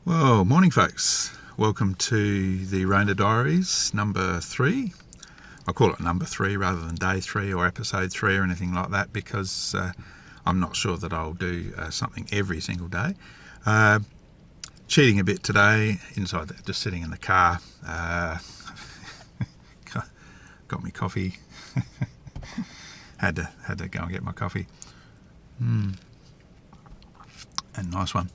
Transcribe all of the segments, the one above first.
Well, morning folks. Welcome to the Rona Diaries number 3. I'll call it number 3 rather than day 3 or episode 3 or anything like that because I'm not sure that I'll do something every single day. Cheating a bit today, inside there, just sitting in the car. Got me coffee. had to go and get my coffee. And nice one.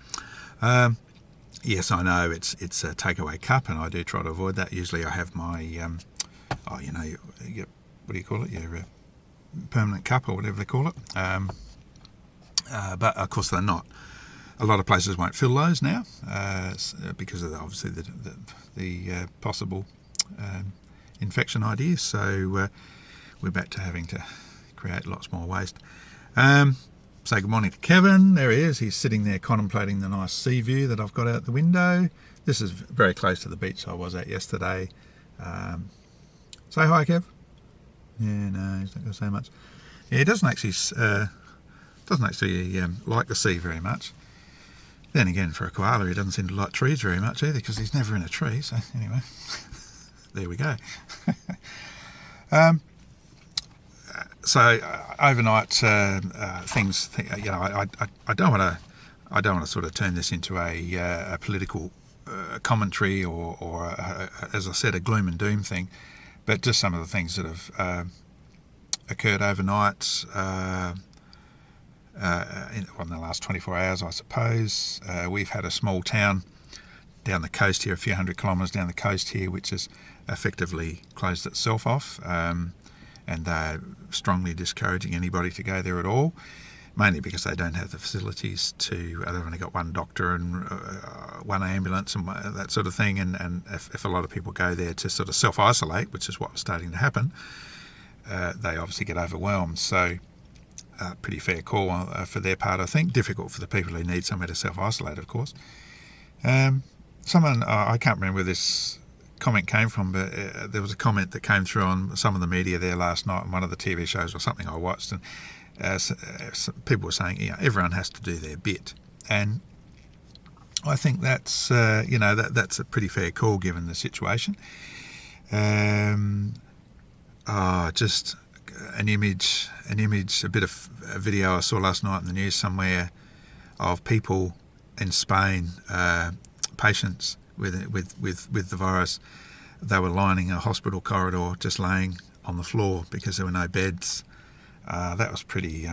Yes, I know it's a takeaway cup, and I do try to avoid that. Usually, I have my your, what do you call it? Your permanent cup or whatever they call it. But of course, they're not. A lot of places won't fill those now because of obviously the possible infection ideas. So we're back to having to create lots more waste. Say good morning to Kevin. There he is. He's sitting there contemplating the nice sea view that I've got out the window. This is very close to the beach I was at yesterday. Say hi, Kev. Yeah, no, he's not going to say much. Yeah, he doesn't actually like the sea very much. Then again, for a koala, he doesn't seem to like trees very much either because he's never in a tree. So anyway, there we go. So overnight things, I don't want to sort of turn this into a political commentary or as I said, a gloom and doom thing, but just some of the things that have occurred overnight in the last 24 hours, I suppose. We've had a small town down the coast here, a few hundred kilometres down the coast here, which has effectively closed itself off. And they're strongly discouraging anybody to go there at all, mainly because they don't have the facilities to. They've only got one doctor and one ambulance and that sort of thing. And if a lot of people go there to sort of self-isolate, which is what's starting to happen, they obviously get overwhelmed. So pretty fair call for their part, I think. Difficult for the people who need somewhere to self-isolate, of course. Someone, I can't remember where this comment came from, but there was a comment that came through on some of the media there last night on one of the TV shows or something I watched, and people were saying, everyone has to do their bit, and I think that's that's a pretty fair call given the situation. Just an image, a bit of a video I saw last night in the news somewhere of people in Spain, patients with the virus. They were lining a hospital corridor, just laying on the floor because there were no beds. That was pretty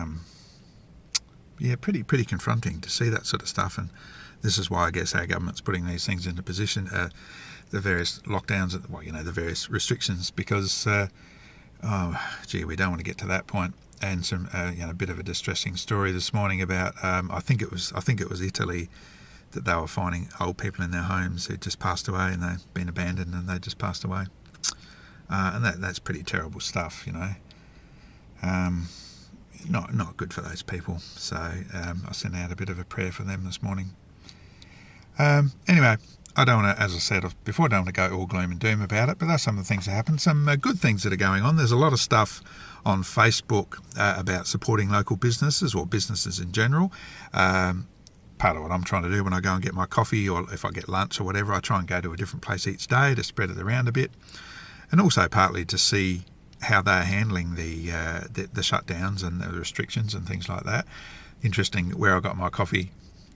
confronting to see that sort of stuff. And this is why I guess our government's putting these things into position, the various lockdowns, the various restrictions, because we don't want to get to that point. And some a bit of a distressing story this morning about I think it was Italy, that they were finding old people in their homes who just passed away and they've been abandoned and they just passed away. And that's pretty terrible stuff, Not good for those people. So I sent out a bit of a prayer for them this morning. Anyway, I don't want to, as I said before, I don't want to go all gloom and doom about it, but that's some of the things that happen. Some good things that are going on. There's a lot of stuff on Facebook about supporting local businesses or businesses in general. Part of what I'm trying to do when I go and get my coffee, or if I get lunch or whatever, I try and go to a different place each day to spread it around a bit, and also partly to see how they're handling the shutdowns and the restrictions and things like that. Interesting, where I got my coffee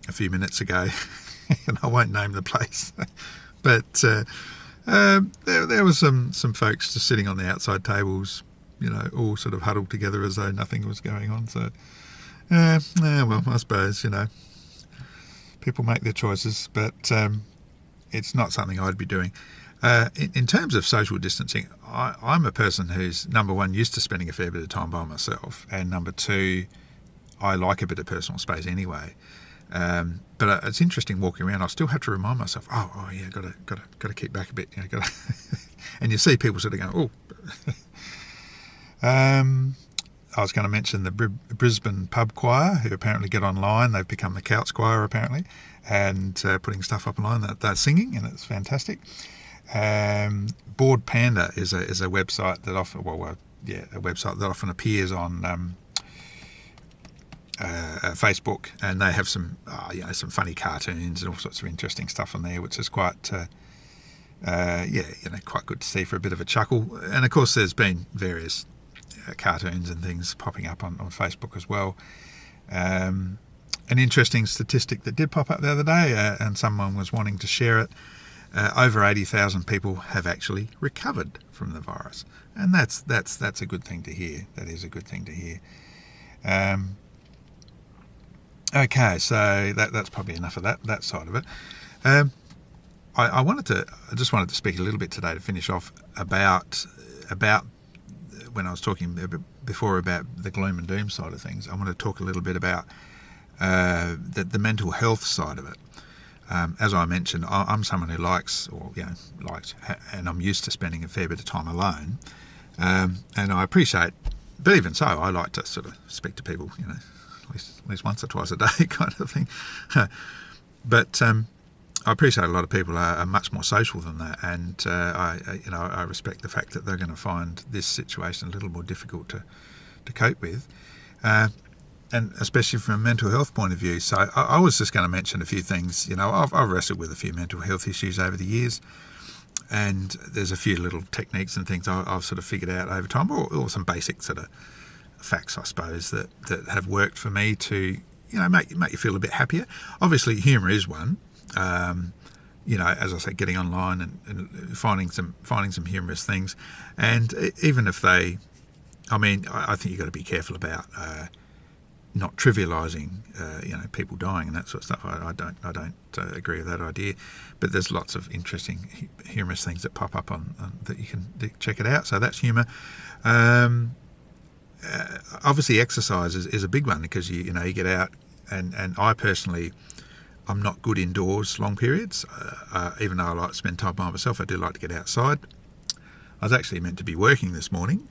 a few minutes ago, and I won't name the place, but there was some folks just sitting on the outside tables, all sort of huddled together as though nothing was going on. So, well, I suppose, people make their choices, but it's not something I'd be doing. In terms of social distancing, I'm a person who's, number one, used to spending a fair bit of time by myself, and number two, I like a bit of personal space anyway. But it's interesting walking around. I still have to remind myself, got to keep back a bit. And you see people sort of going, I was going to mention the Brisbane pub choir, who apparently get online. They've become the couch choir apparently, and putting stuff up online that they're singing, and it's fantastic. Bored Panda is a website that often appears on Facebook, and they have some some funny cartoons and all sorts of interesting stuff on there, which is quite quite good to see for a bit of a chuckle. And of course, there's been various cartoons and things popping up on Facebook as well. An interesting statistic that did pop up the other day, and someone was wanting to share it. Over 80,000 people have actually recovered from the virus, and that's a good thing to hear. That is a good thing to hear. Okay, so that's probably enough of that side of it. I just wanted to speak a little bit today to finish off about when I was talking before about the gloom and doom side of things. I want to talk a little bit about the mental health side of it. As I mentioned, I'm someone who likes, and I'm used to spending a fair bit of time alone, and I appreciate. But even so, I like to sort of speak to people, at least once or twice a day, kind of thing. But I appreciate a lot of people are much more social than that, and I respect the fact that they're going to find this situation a little more difficult to cope with, and especially from a mental health point of view. So I was just going to mention a few things. I've wrestled with a few mental health issues over the years, and there's a few little techniques and things I've sort of figured out over time, or some basic sort of facts, I suppose, that have worked for me to make you feel a bit happier. Obviously, humour is one. As I say, getting online and finding some humorous things, and even if I think you've got to be careful about not trivialising, people dying and that sort of stuff. I don't agree with that idea, but there's lots of interesting humorous things that pop up on that you can check it out. So that's humour. Obviously, exercise is a big one because you get out, and I personally, I'm not good indoors long periods. Even though I like to spend time by myself, I do like to get outside. I was actually meant to be working this morning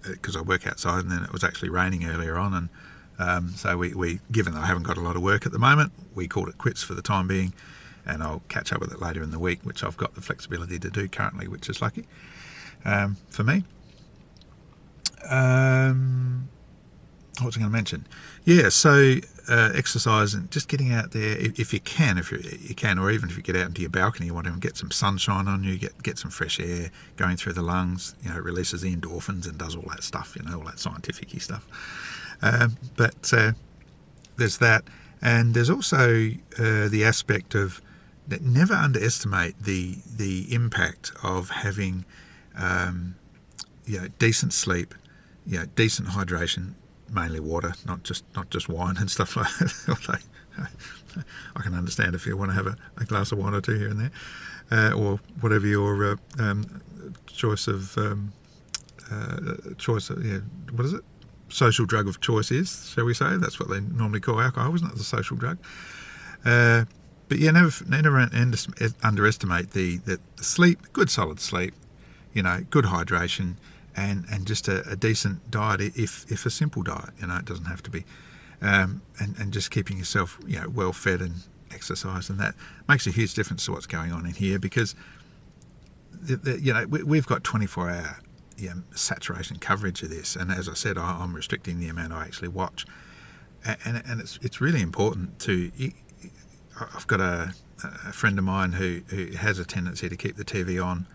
because I work outside, and then it was actually raining earlier on, and so we, given that I haven't got a lot of work at the moment, we called it quits for the time being, and I'll catch up with it later in the week, which I've got the flexibility to do currently, which is lucky for me. What was I going to mention? Yeah, so exercise and just getting out there if you can, or even if you get out into your balcony, you want to get some sunshine on you, get some fresh air going through the lungs. It releases the endorphins and does all that stuff. All that scientific-y stuff. But there's that, and there's also the aspect of that never underestimate the impact of having decent sleep, decent hydration, mainly water, not just wine and stuff like that. I can understand if you want to have a glass of wine or two here and there, or whatever your choice of what is it? Social drug of choice is, shall we say? That's what they normally call alcohol, isn't it? The social drug. But never underestimate the sleep, good solid sleep, good hydration, and just a decent diet, if a simple diet, it doesn't have to be, and just keeping yourself well fed and exercise, and that makes a huge difference to what's going on in here, because we've got 24-hour saturation coverage of this, and as I said, I'm restricting the amount I actually watch, and it's really important to. I've got a friend of mine who has a tendency to keep the TV on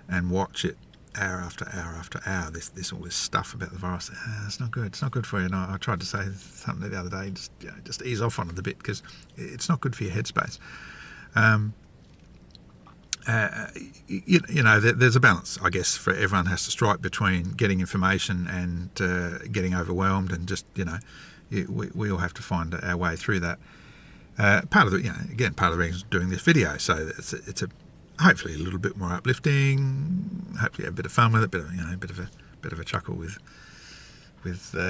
and watch it hour after hour after hour. All this stuff about the virus. It's not good. It's not good for you. And I tried to say something the other day. Just ease off on it a bit, because it's not good for your headspace. There's a balance, I guess, for everyone has to strike between getting information and getting overwhelmed, and just we all have to find our way through that. Part of the reason doing this video, so it's a hopefully a little bit more uplifting. Hopefully, a bit of fun with it, a bit of a chuckle with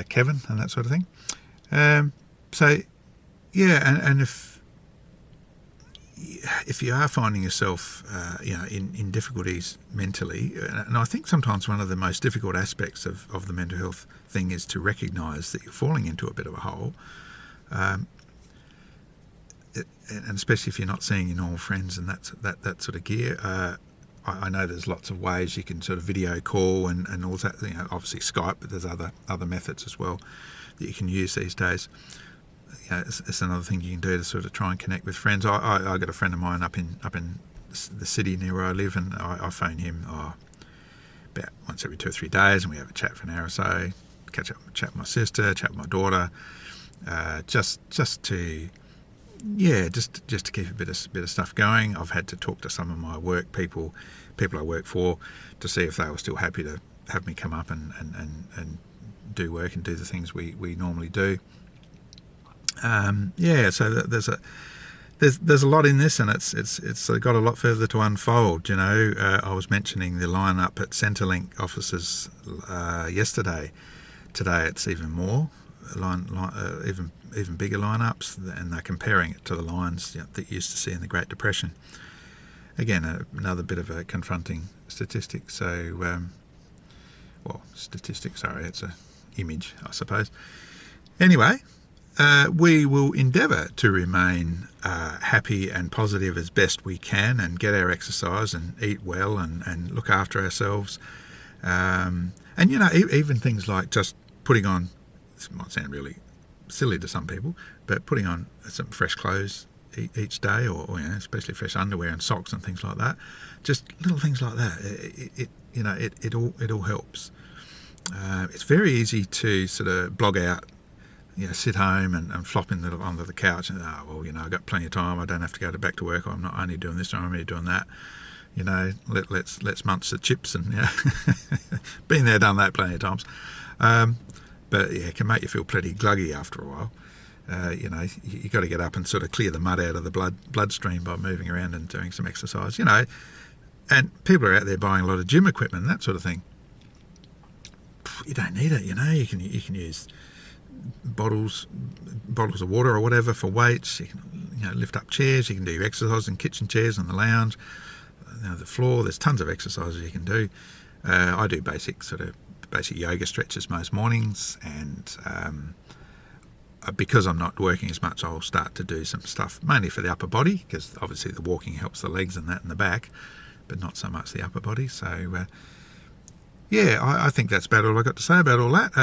Kevin and that sort of thing. And if you are finding yourself, in difficulties mentally, and I think sometimes one of the most difficult aspects of the mental health thing is to recognise that you're falling into a bit of a hole. And especially if you're not seeing your normal friends and that sort of gear. I know there's lots of ways you can sort of video call and all that. Obviously Skype, but there's other methods as well that you can use these days. You know, it's another thing you can do to sort of try and connect with friends. I got a friend of mine up in the city near where I live, and I phone him about once every 2 or 3 days, and we have a chat for an hour or so, chat with my sister, chat with my daughter, just to keep a bit of stuff going. I've had to talk to some of my work people I work for, to see if they were still happy to have me come up and do work and do the things we normally do. So there's a lot in this, and it's got a lot further to unfold. You know, I was mentioning the line-up at Centrelink offices yesterday. Today it's even more even bigger lineups, and they're comparing it to the lines, you know, that you used to see in the Great Depression. Again, another bit of a confronting statistic. So, it's a image, I suppose. Anyway, we will endeavour to remain happy and positive as best we can, and get our exercise and eat well and look after ourselves. And, you know, even things like just putting on, this might sound really silly to some people, but putting on some fresh clothes each day, or you know, especially fresh underwear and socks and things like that. Just little things like that. It all helps. It's very easy to sort of blog out, you know, sit home and flop onto the couch and you know, I've got plenty of time. I don't have to go back to work. I'm not only doing this, I'm only doing that. You know, let's munch the chips, and, you know, been there, done that plenty of times. But yeah, it can make you feel pretty gluggy after a while. You know, you got to get up and sort of clear the mud out of the bloodstream by moving around and doing some exercise. You know, and people are out there buying a lot of gym equipment and that sort of thing. You don't need it. You know, you can use bottles of water or whatever for weights. You can, you know, lift up chairs. You can do your exercise in kitchen chairs on the lounge, you know, the floor. There's tons of exercises you can do. I do basic yoga stretches most mornings, and because I'm not working as much, I'll start to do some stuff mainly for the upper body, because obviously the walking helps the legs and that in the back, but not so much the upper body. So I think that's about all I got to say about all that.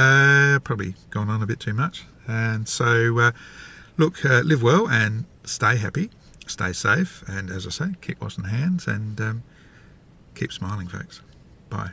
Probably gone on a bit too much. And so look, live well and stay happy, stay safe, and as I say, keep washing hands and keep smiling, folks. Bye.